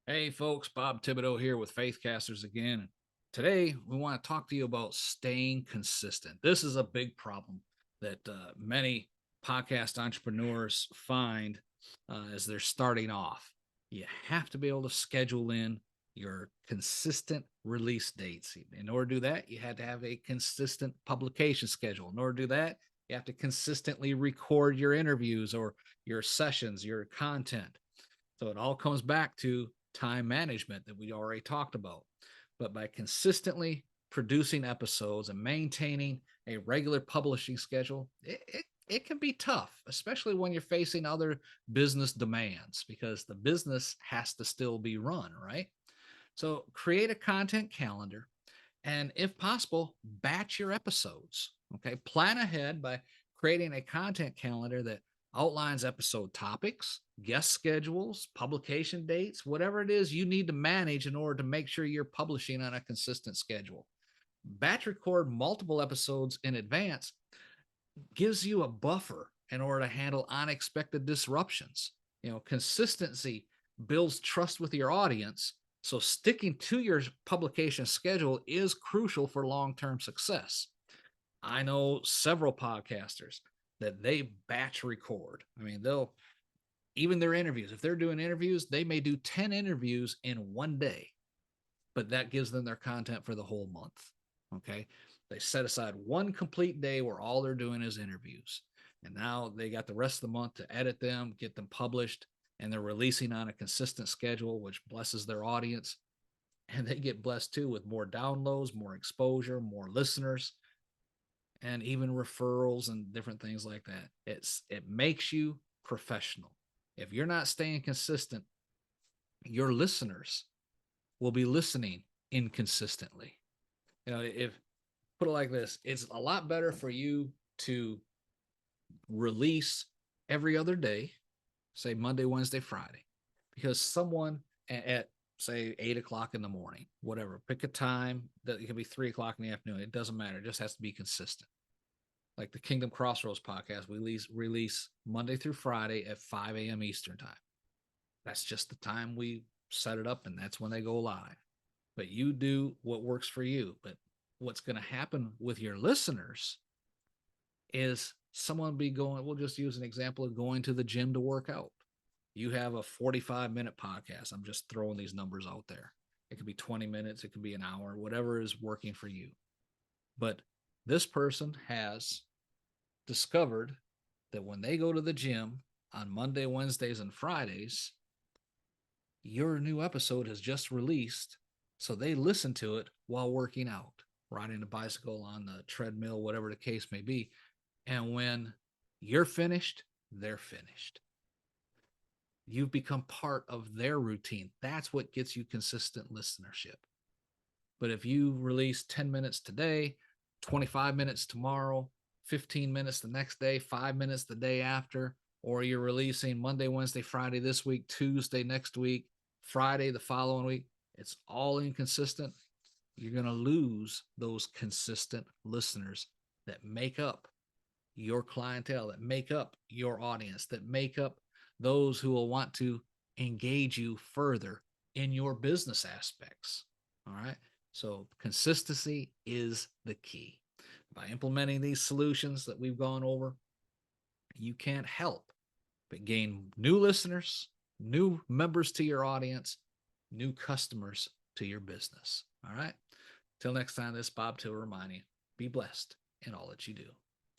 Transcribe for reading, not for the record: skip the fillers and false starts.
Hey folks, Bob Thibodeau here with FaithCasters again. Today we want to talk to you about staying consistent. This is a big problem that many podcast entrepreneurs find as they're starting off. You have to be able to schedule in your consistent release dates. In order to do that, you had to have a consistent publication schedule. In order to do that, you have to consistently record your interviews or your sessions, your content. So it all comes back to time management that we already talked about. But by consistently producing episodes and maintaining a regular publishing schedule, it can be tough, especially when you're facing other business demands because the business has to still be run, right? So create a content calendar and, if possible, batch your episodes. Okay. Plan ahead by creating a content calendar that outlines episode topics, guest schedules, publication dates, whatever it is you need to manage in order to make sure you're publishing on a consistent schedule. Batch record multiple episodes in advance gives you a buffer in order to handle unexpected disruptions. Consistency builds trust with your audience. So sticking to your publication schedule is crucial for long-term success. I know several podcasters that they batch record. I mean, they'll even their interviews, if they're doing interviews, they may do 10 interviews in one day, but that gives them their content for the whole month. Okay. They set aside one complete day where all they're doing is interviews. And now they got the rest of the month to edit them, get them published, and they're releasing on a consistent schedule, which blesses their audience. And they get blessed too with more downloads, more exposure, more listeners, and even referrals and different things like that. It makes you professional. If you're not staying consistent, your listeners will be listening inconsistently. If put it like this, it's a lot better for you to release every other day, say Monday, Wednesday, Friday, because someone at say 8 o'clock in the morning, whatever, pick a time that it can be 3 o'clock in the afternoon. It doesn't matter. It just has to be consistent. Like the Kingdom Crossroads podcast, we release Monday through Friday at 5 a.m. Eastern time. That's just the time we set it up, and that's when they go live. But you do what works for you. But what's going to happen with your listeners is someone be going, we'll just use an example of going to the gym to work out. You have a 45-minute podcast. I'm just throwing these numbers out there. It could be 20 minutes, it could be an hour, whatever is working for you. But this person has discovered that when they go to the gym on Monday, Wednesdays, and Fridays, your new episode has just released. So they listen to it while working out, riding a bicycle, on the treadmill, whatever the case may be. And when you're finished, they're finished. You've become part of their routine. That's what gets you consistent listenership. But if you release 10 minutes today, 25 minutes tomorrow, 15 minutes the next day, 5 minutes the day after, or you're releasing Monday, Wednesday, Friday this week, Tuesday next week, Friday the following week, it's all inconsistent. You're going to lose those consistent listeners that make up your clientele, that make up your audience, that make up those who will want to engage you further in your business aspects. All right. So consistency is the key. By implementing these solutions that we've gone over, you can't help but gain new listeners, new members to your audience, new customers to your business. All right. Till next time, this is Bob Till reminding you, be blessed in all that you do.